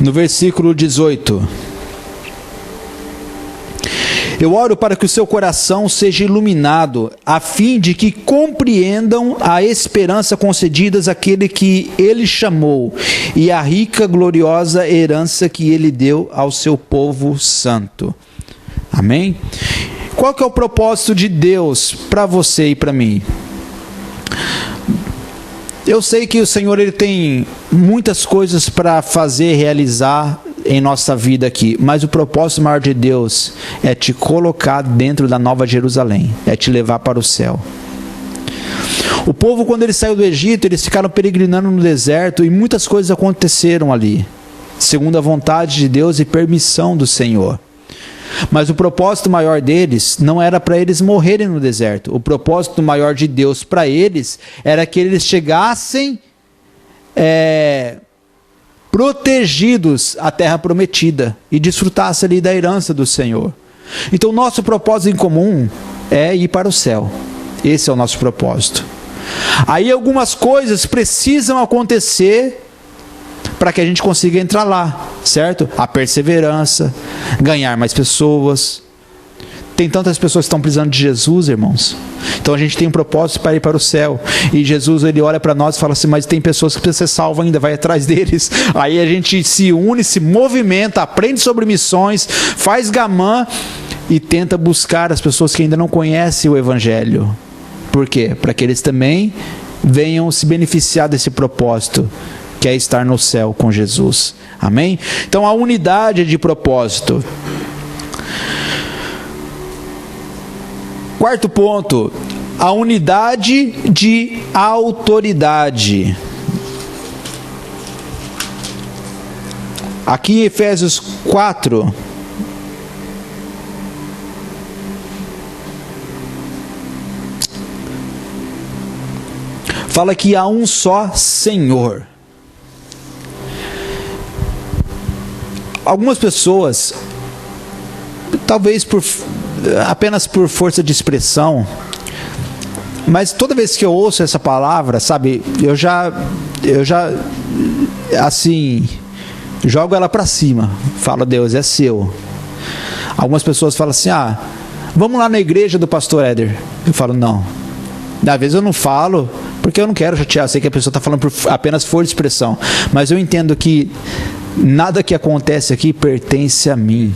No versículo 18. Eu oro para que o seu coração seja iluminado, a fim de que compreendam a esperança concedida àquele que Ele chamou, e a rica, gloriosa herança que Ele deu ao seu povo santo. Amém? Qual que é o propósito de Deus para você e para mim? Eu sei que o Senhor, Ele tem muitas coisas para fazer, realizar em nossa vida aqui, mas o propósito maior de Deus é te colocar dentro da Nova Jerusalém, é te levar para o céu. O povo, quando ele saiu do Egito, eles ficaram peregrinando no deserto e muitas coisas aconteceram ali, segundo a vontade de Deus e permissão do Senhor. Mas o propósito maior deles não era para eles morrerem no deserto. O propósito maior de Deus para eles era que eles chegassem protegidos à terra prometida e desfrutassem ali da herança do Senhor. Então nosso propósito em comum é ir para o céu. Esse é o nosso propósito. Aí algumas coisas precisam acontecer para que a gente consiga entrar lá, certo? A perseverança, ganhar mais pessoas. Tem tantas pessoas que estão precisando de Jesus, irmãos. Então a gente tem um propósito para ir para o céu. E Jesus, Ele olha para nós e fala assim, mas tem pessoas que precisam ser salvas ainda, vai atrás deles. Aí a gente se une, se movimenta, aprende sobre missões, faz gamã e tenta buscar as pessoas que ainda não conhecem o Evangelho. Por quê? Para que eles também venham se beneficiar desse propósito, que é estar no céu com Jesus. Amém? Então a unidade de propósito. Quarto ponto, a unidade de autoridade. Aqui em Efésios 4, fala que há um só Senhor. Algumas pessoas, talvez apenas por força de expressão, mas toda vez que eu ouço essa palavra, sabe, eu já assim, jogo ela para cima, falo, Deus, é seu. Algumas pessoas falam assim, vamos lá na igreja do pastor Éder. Eu falo, não. Às vezes eu não falo, porque eu não quero chatear, eu sei que a pessoa está falando por apenas força de expressão, mas eu entendo que nada que acontece aqui pertence a mim.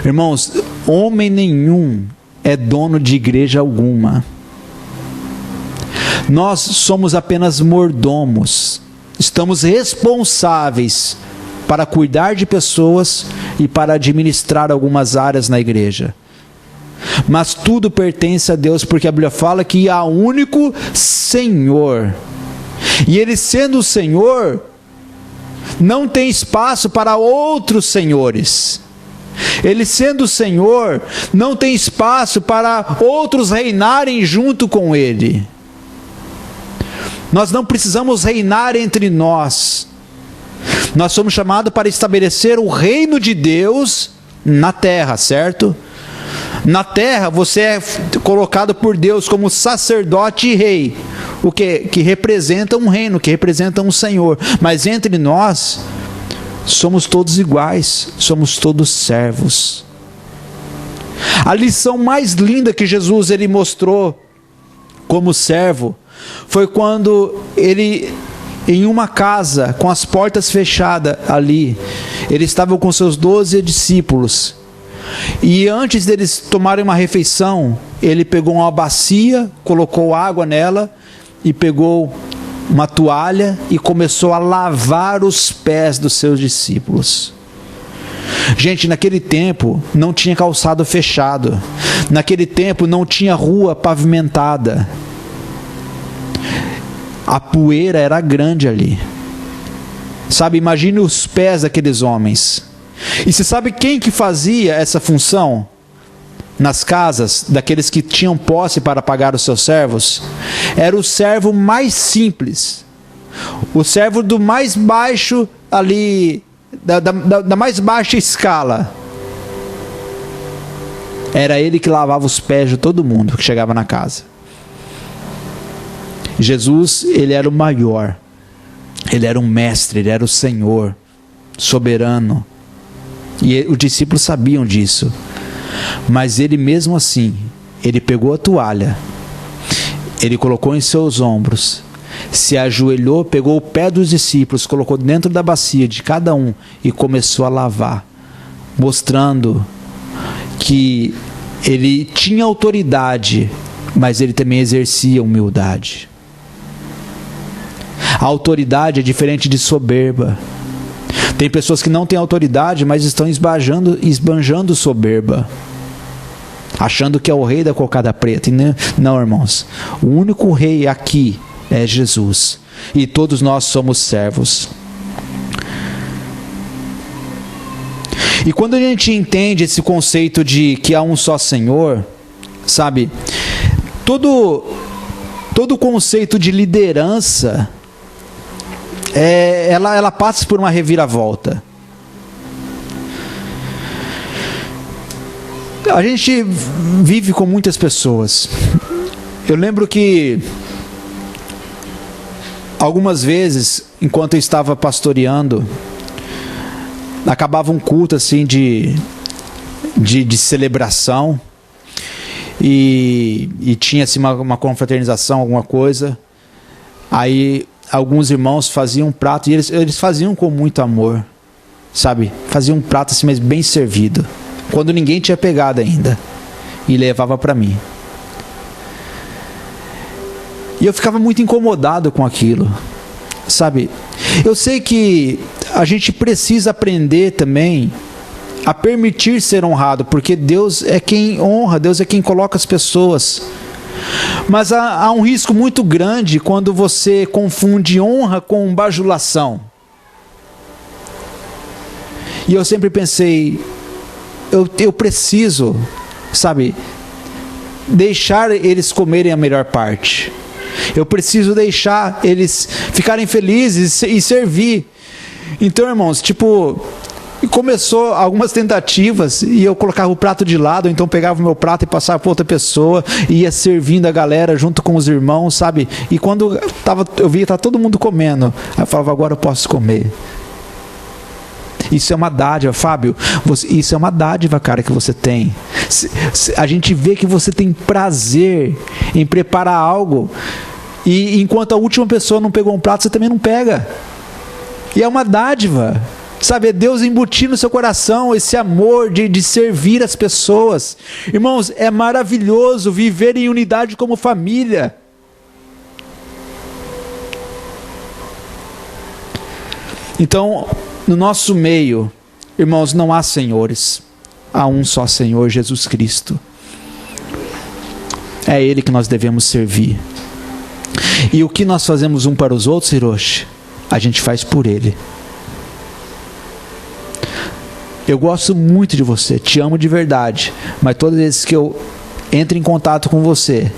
Irmãos, homem nenhum é dono de igreja alguma. Nós somos apenas mordomos. Estamos responsáveis para cuidar de pessoas e para administrar algumas áreas na igreja. Mas tudo pertence a Deus, porque a Bíblia fala que há um único Senhor. E Ele sendo o Senhor, não tem espaço para outros senhores. Ele sendo o Senhor, não tem espaço para outros reinarem junto com Ele. Nós não precisamos reinar entre nós. Nós somos chamados para estabelecer o reino de Deus na terra, certo? Na terra você é colocado por Deus como sacerdote e rei, o que representa um reino, que representa um Senhor. Mas entre nós, somos todos iguais, somos todos servos. A lição mais linda que Jesus ele mostrou como servo foi quando ele, em uma casa com as portas fechadas ali, ele estava com seus 12 discípulos. E antes deles tomarem uma refeição, ele pegou uma bacia, colocou água nela e pegou uma toalha e começou a lavar os pés dos seus discípulos. Gente, naquele tempo não tinha calçado fechado, naquele tempo não tinha rua pavimentada, a poeira era grande ali, sabe? Imagine os pés daqueles homens. E você sabe quem que fazia essa função nas casas daqueles que tinham posse para pagar os seus servos? Era o servo mais simples, o servo do mais baixo ali, da mais baixa escala. Era ele que lavava os pés de todo mundo que chegava na casa. Jesus, ele era o maior, ele era o mestre, ele era o Senhor soberano, e os discípulos sabiam disso. Mas ele mesmo assim, ele pegou a toalha, ele colocou em seus ombros, se ajoelhou, pegou o pé dos discípulos, colocou dentro da bacia de cada um e começou a lavar, mostrando que ele tinha autoridade, mas ele também exercia humildade. A autoridade é diferente de soberba. Tem pessoas que não têm autoridade, mas estão esbanjando soberba, achando que é o rei da cocada preta. Não, irmãos, o único rei aqui é Jesus, e todos nós somos servos. E quando a gente entende esse conceito de que há um só Senhor, sabe, todo o conceito de liderança, ela passa por uma reviravolta. A gente vive com muitas pessoas. Eu lembro que algumas vezes, enquanto eu estava pastoreando, acabava um culto assim de celebração, e tinha assim uma confraternização, alguma coisa. Aí alguns irmãos faziam um prato, e eles faziam com muito amor, sabe? Faziam um prato assim, mas bem servido, quando ninguém tinha pegado ainda, e levava para mim. E eu ficava muito incomodado com aquilo, sabe? Eu sei que a gente precisa aprender também a permitir ser honrado, porque Deus é quem honra, Deus é quem coloca as pessoas. Mas há um risco muito grande quando você confunde honra com bajulação. E eu sempre pensei, eu preciso, sabe, deixar eles comerem a melhor parte. Eu preciso deixar eles ficarem felizes e servir. Então, irmãos, começou algumas tentativas, e eu colocava o prato de lado, ou então pegava o meu prato e passava para outra pessoa, e ia servindo a galera junto com os irmãos, sabe? E quando eu via que estava todo mundo comendo, aí eu falava, agora eu posso comer. Isso é uma dádiva, Fábio. Isso é uma dádiva, cara, que você tem. A gente vê que você tem prazer em preparar algo, e enquanto a última pessoa não pegou um prato, você também não pega. E é uma dádiva, sabe? É Deus embutir no seu coração esse amor de servir as pessoas. Irmãos, é maravilhoso viver em unidade como família. Então, no nosso meio, irmãos, não há senhores, há um só Senhor, Jesus Cristo. É Ele que nós devemos servir. E o que nós fazemos um para os outros, Hiroshi, a gente faz por Ele. Eu gosto muito de você, te amo de verdade, mas todas as vezes que eu entro em contato com você,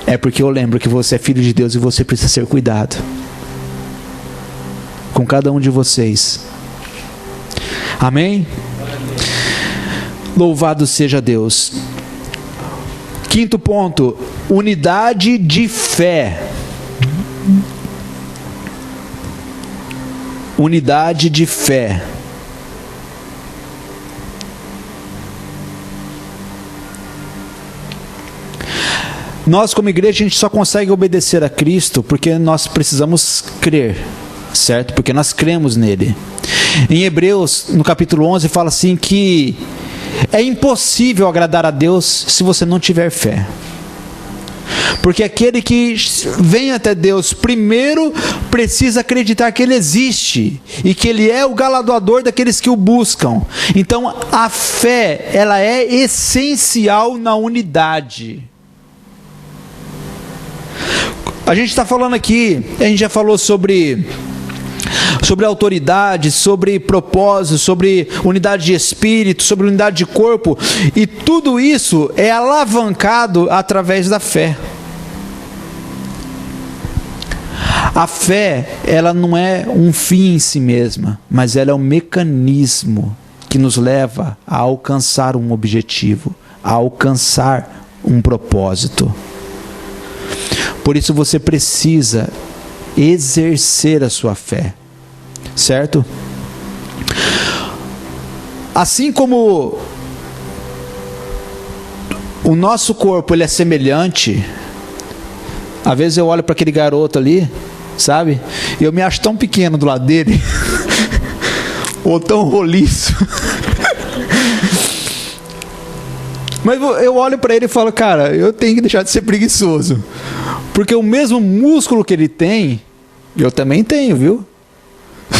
é porque eu lembro que você é filho de Deus e você precisa ser cuidado. Com cada um de vocês. Amém? Louvado seja Deus. Quinto ponto, unidade de fé. Unidade de fé. Nós, como igreja, a gente só consegue obedecer a Cristo porque nós precisamos crer, certo? Porque nós cremos nele. Em Hebreus, no capítulo 11, fala assim que é impossível agradar a Deus se você não tiver fé. Porque aquele que vem até Deus primeiro precisa acreditar que Ele existe e que Ele é o galardoador daqueles que o buscam. Então a fé, ela é essencial na unidade. A gente está falando aqui, a gente já falou sobre autoridade, sobre propósito, sobre unidade de espírito, sobre unidade de corpo, e tudo isso é alavancado através da fé. A fé, ela não é um fim em si mesma, mas ela é um mecanismo que nos leva a alcançar um objetivo, a alcançar um propósito. Por isso você precisa exercer a sua fé, certo? Assim como o nosso corpo ele é semelhante, às vezes eu olho para aquele garoto ali, sabe? E eu me acho tão pequeno do lado dele, ou tão roliço. Mas eu olho para ele e falo, cara, eu tenho que deixar de ser preguiçoso. Porque o mesmo músculo que ele tem, eu também tenho, viu?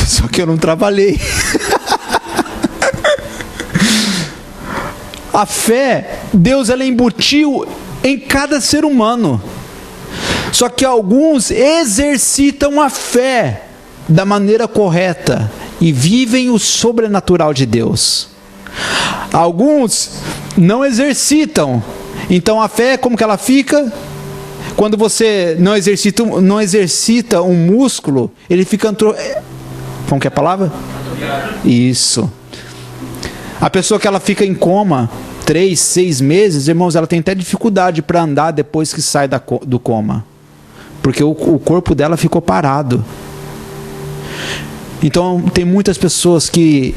Só que eu não trabalhei. A fé, Deus ela embutiu em cada ser humano. Só que alguns exercitam a fé da maneira correta e vivem o sobrenatural de Deus. Alguns não exercitam. Então a fé, como que ela fica? Quando você não exercita um músculo, ele fica... Como que é a palavra? Isso. A pessoa que ela fica em coma 3, 6 meses, irmãos, ela tem até dificuldade para andar depois que sai do coma. Porque o corpo dela ficou parado. Então tem muitas pessoas que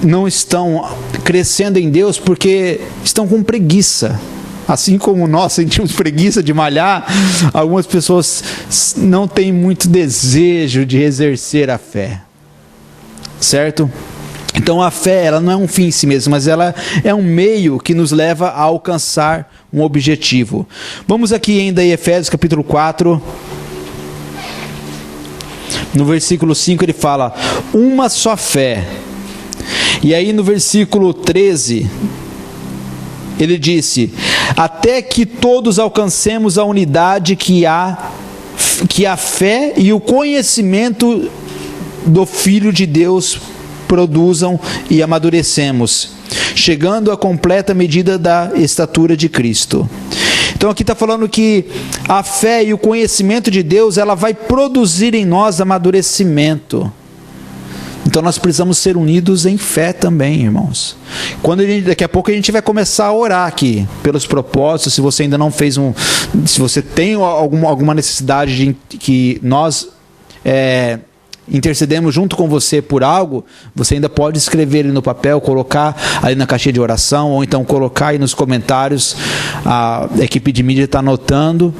não estão crescendo em Deus porque estão com preguiça. Assim como nós sentimos preguiça de malhar, algumas pessoas não têm muito desejo de exercer a fé. Certo? Então a fé, ela não é um fim em si mesma, mas ela é um meio que nos leva a alcançar um objetivo. Vamos aqui ainda em Efésios capítulo 4. No versículo 5 ele fala, uma só fé. E aí no versículo 13, ele disse, até que todos alcancemos a unidade que a fé e o conhecimento do Filho de Deus produzam e amadurecemos, chegando à completa medida da estatura de Cristo. Então aqui está falando que a fé e o conhecimento de Deus, ela vai produzir em nós amadurecimento. Então nós precisamos ser unidos em fé também, irmãos. Daqui a pouco a gente vai começar a orar aqui pelos propósitos. Se você ainda não fez se você tem alguma necessidade de que nós intercedemos junto com você por algo, você ainda pode escrever ele no papel, colocar ali na caixinha de oração, ou então colocar aí nos comentários. A equipe de mídia está anotando.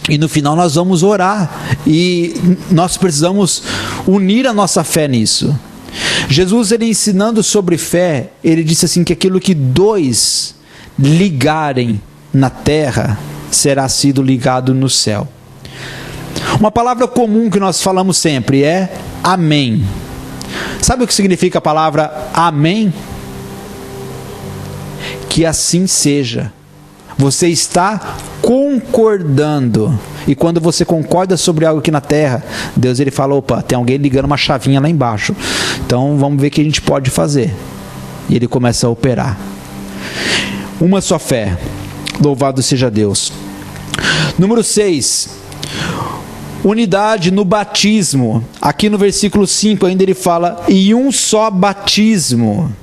E no final nós vamos orar, e nós precisamos unir a nossa fé nisso. Jesus, ele ensinando sobre fé, ele disse assim, que aquilo que 2 ligarem na terra, será sido ligado no céu. Uma palavra comum que nós falamos sempre é amém. Sabe o que significa a palavra amém? Que assim seja. Você está concordando. E quando você concorda sobre algo aqui na terra, Deus ele fala, opa, tem alguém ligando uma chavinha lá embaixo. Então vamos ver o que a gente pode fazer. E ele começa a operar. Uma só fé. Louvado seja Deus. Número 6. Unidade no batismo. Aqui no versículo 5 ainda ele fala, e um só batismo.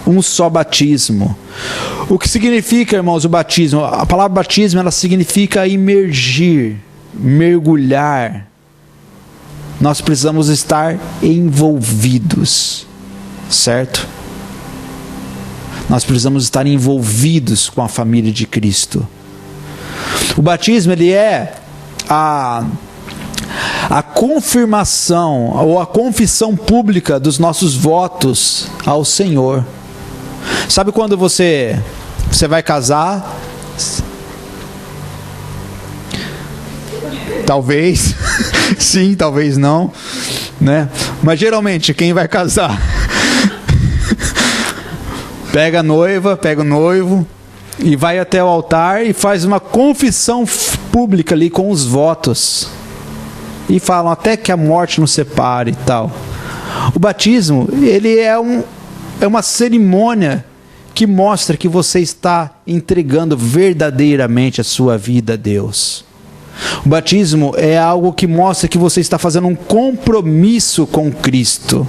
Um só batismo. O que significa, irmãos, o batismo? A palavra batismo, ela significa imergir, mergulhar. Nós precisamos estar envolvidos, certo? Nós precisamos estar envolvidos com a família de Cristo. O batismo, ele é a confirmação ou a confissão pública dos nossos votos ao Senhor. Sabe quando você Você vai casar? Talvez sim, talvez não, né? Mas geralmente quem vai casar pega a noiva, pega o noivo e vai até o altar e faz uma confissão pública ali com os votos e falam até que a morte nos separe e tal. O batismo, ele é uma cerimônia que mostra que você está entregando verdadeiramente a sua vida a Deus. O batismo é algo que mostra que você está fazendo um compromisso com Cristo.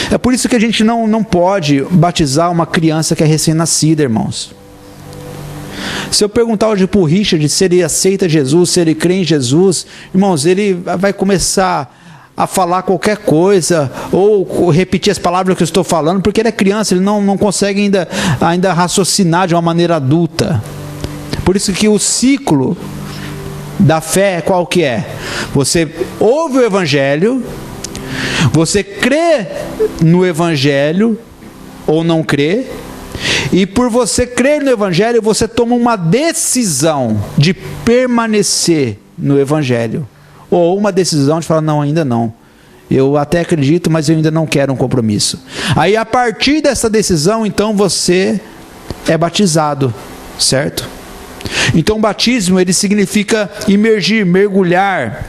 É por isso que a gente não pode batizar uma criança que é recém-nascida, irmãos. Se eu perguntar hoje para o Richard se ele aceita Jesus, se ele crê em Jesus, irmãos, ele vai começar a falar qualquer coisa, ou repetir as palavras que eu estou falando, porque ele é criança, ele não consegue ainda raciocinar de uma maneira adulta. Por isso que o ciclo da fé, qual que é? Você ouve o Evangelho, você crê no Evangelho, ou não crê, e por você crer no Evangelho, você toma uma decisão de permanecer no Evangelho. Ou uma decisão de falar, não, ainda não. Eu até acredito, mas eu ainda não quero um compromisso. Aí a partir dessa decisão, então você é batizado, certo? Então o batismo, ele significa imergir, mergulhar.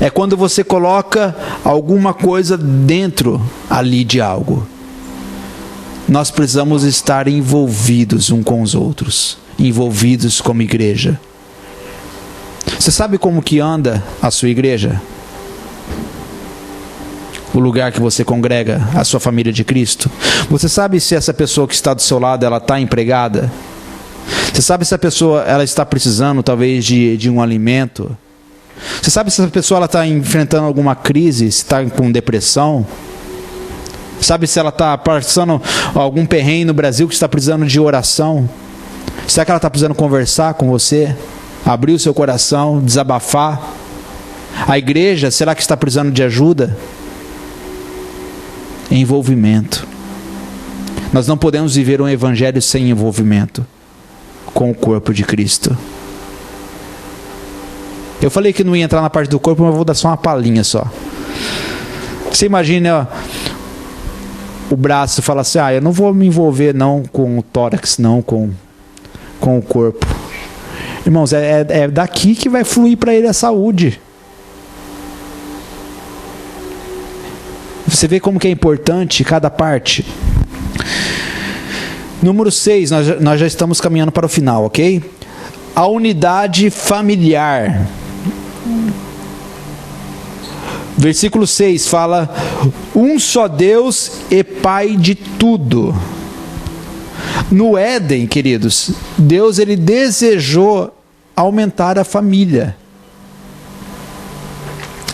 É quando você coloca alguma coisa dentro ali de algo. Nós precisamos estar envolvidos uns com os outros, envolvidos como igreja. Você sabe como que anda a sua igreja? O lugar que você congrega, a sua família de Cristo? Você sabe se essa pessoa que está do seu lado, ela está empregada? Você sabe se a pessoa ela está precisando talvez de um alimento? Você sabe se essa pessoa ela está enfrentando alguma crise, se está com depressão? Sabe se ela está passando algum perrengue no Brasil que está precisando de oração? Será que ela está precisando conversar com você? Abrir o seu coração, desabafar? A igreja, será que está precisando de ajuda? Envolvimento. Nós não podemos viver um evangelho sem envolvimento com o corpo de Cristo. Eu falei que não ia entrar na parte do corpo, mas eu vou dar só uma palhinha só. Você imagina o braço fala assim, eu não vou me envolver não com o tórax, não com o corpo. Irmãos, é daqui que vai fluir para ele a saúde. Você vê como que é importante cada parte. Número 6, nós já estamos caminhando para o final, ok? A unidade familiar. Versículo 6 fala: um só Deus e Pai de tudo. No Éden, queridos, Deus ele desejou aumentar a família.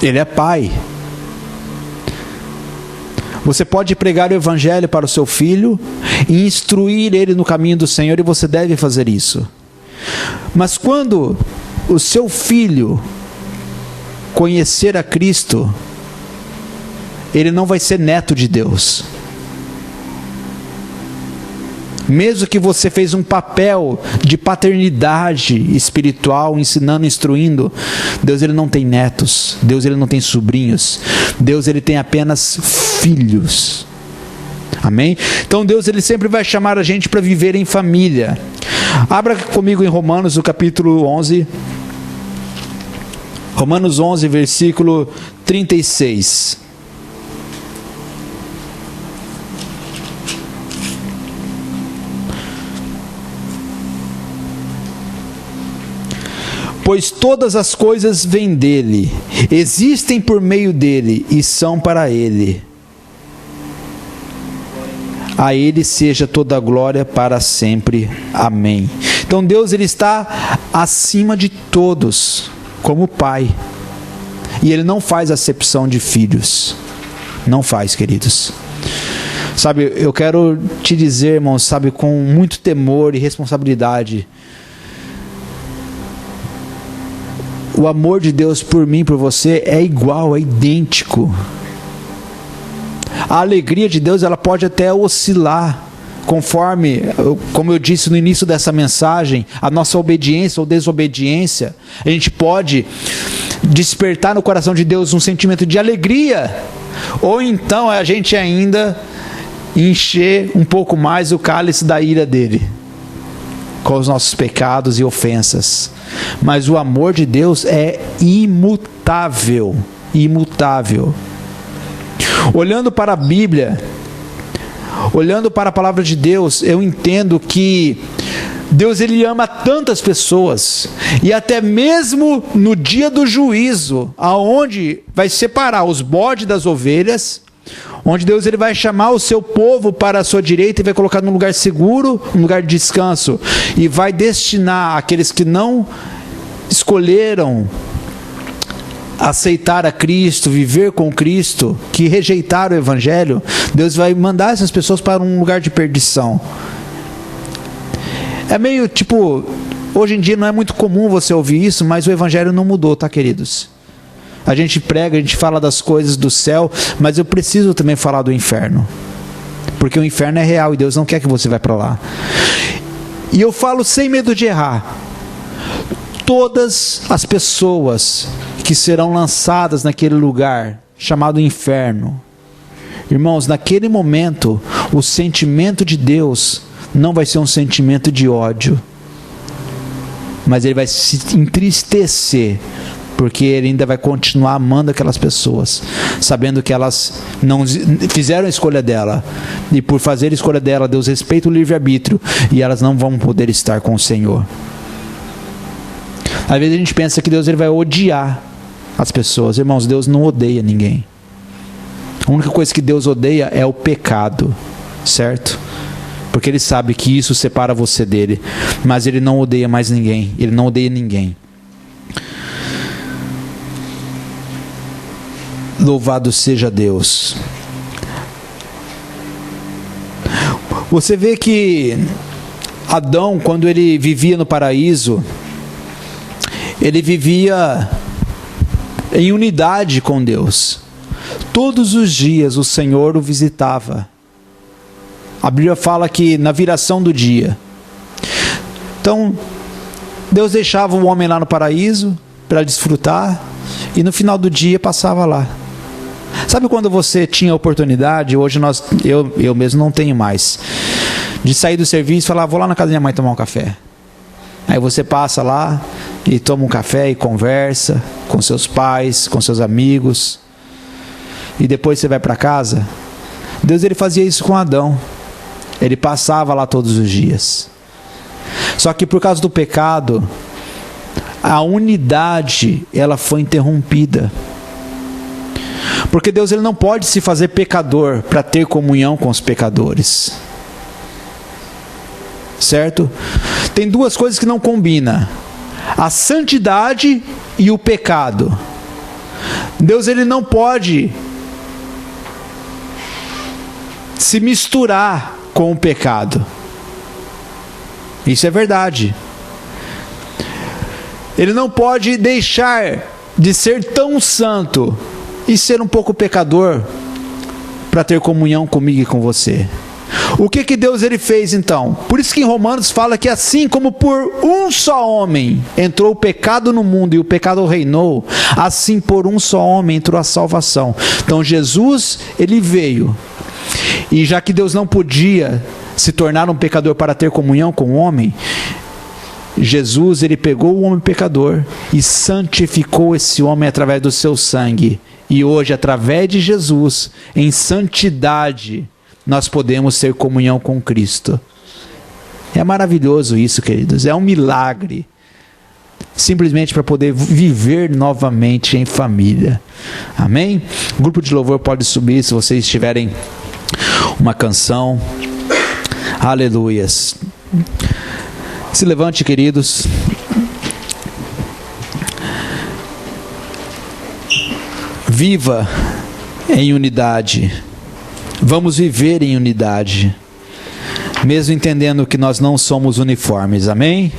Ele é Pai. Você pode pregar o Evangelho para o seu filho e instruir ele no caminho do Senhor, e você deve fazer isso. Mas quando o seu filho conhecer a Cristo, ele não vai ser neto de Deus. Mesmo que você fez um papel de paternidade espiritual, ensinando, instruindo, Deus ele não tem netos, Deus ele não tem sobrinhos, Deus ele tem apenas filhos. Amém? Então Deus ele sempre vai chamar a gente para viver em família. Abra comigo em Romanos, o capítulo 11. Romanos 11, versículo 36. Pois todas as coisas vêm dele, existem por meio dele e são para ele. A ele seja toda a glória para sempre. Amém. Então Deus ele está acima de todos, como Pai. E ele não faz acepção de filhos. Não faz, queridos. Sabe, eu quero te dizer, irmãos, sabe, com muito temor e responsabilidade, o amor de Deus por mim, por você, é igual, é idêntico. A alegria de Deus, ela pode até oscilar conforme, como eu disse no início dessa mensagem, a nossa obediência ou desobediência, a gente pode despertar no coração de Deus um sentimento de alegria, ou então a gente ainda encher um pouco mais o cálice da ira dele, com os nossos pecados e ofensas. Mas o amor de Deus é imutável, imutável. Olhando para a Bíblia, olhando para a palavra de Deus, eu entendo que Deus, ele ama tantas pessoas, e até mesmo no dia do juízo, aonde vai separar os bodes das ovelhas, onde Deus, ele vai chamar o seu povo para a sua direita e vai colocar num lugar seguro, num lugar de descanso, e vai destinar aqueles que não escolheram aceitar a Cristo, viver com Cristo, que rejeitaram o Evangelho. Deus vai mandar essas pessoas para um lugar de perdição. É meio tipo, hoje em dia não é muito comum você ouvir isso, mas o Evangelho não mudou, tá, queridos? A gente prega, a gente fala das coisas do céu, mas eu preciso também falar do inferno, porque o inferno é real e Deus não quer que você vá para lá. E eu falo sem medo de errar: todas as pessoas que serão lançadas naquele lugar chamado inferno, irmãos, naquele momento o sentimento de Deus não vai ser um sentimento de ódio, mas ele vai se entristecer, porque ele ainda vai continuar amando aquelas pessoas, sabendo que elas não fizeram a escolha dela, e por fazer a escolha dela, Deus respeita o livre-arbítrio, e elas não vão poder estar com o Senhor. Às vezes a gente pensa que Deus, ele vai odiar as pessoas. Irmãos, Deus não odeia ninguém. A única coisa que Deus odeia é o pecado, certo? Porque ele sabe que isso separa você dele, mas ele não odeia mais ninguém, ele não odeia ninguém. Louvado seja Deus. Você vê que Adão, quando ele vivia no paraíso, ele vivia em unidade com Deus. Todos os dias o Senhor o visitava. A Bíblia fala que na viração do dia. Então, Deus deixava o homem lá no paraíso para desfrutar, e no final do dia passava lá. Sabe quando você tinha oportunidade, hoje eu mesmo não tenho mais, de sair do serviço e falar, vou lá na casa da minha mãe tomar um café. Aí você passa lá e toma um café e conversa com seus pais, com seus amigos, e depois você vai para casa. Deus, ele fazia isso com Adão. Ele passava lá todos os dias. Só que por causa do pecado, a unidade, ela foi interrompida. Porque Deus, ele não pode se fazer pecador para ter comunhão com os pecadores. Certo? Tem duas coisas que não combinam: a santidade e o pecado. Deus, ele não pode se misturar com o pecado. Isso é verdade. Ele não pode deixar de ser tão santo e ser um pouco pecador para ter comunhão comigo e com você. O que Deus, ele fez então? Por isso que em Romanos fala que assim como por um só homem entrou o pecado no mundo e o pecado reinou, assim por um só homem entrou a salvação. Então Jesus, ele veio, e já que Deus não podia se tornar um pecador para ter comunhão com o homem, Jesus, ele pegou o homem pecador e santificou esse homem através do seu sangue. E hoje, através de Jesus, em santidade, nós podemos ter comunhão com Cristo. É maravilhoso isso, queridos. É um milagre. Simplesmente para poder viver novamente em família. Amém? O grupo de louvor pode subir, se vocês tiverem uma canção. Aleluias. Se levante, queridos. Viva em unidade. Vamos viver em unidade, mesmo entendendo que nós não somos uniformes. Amém?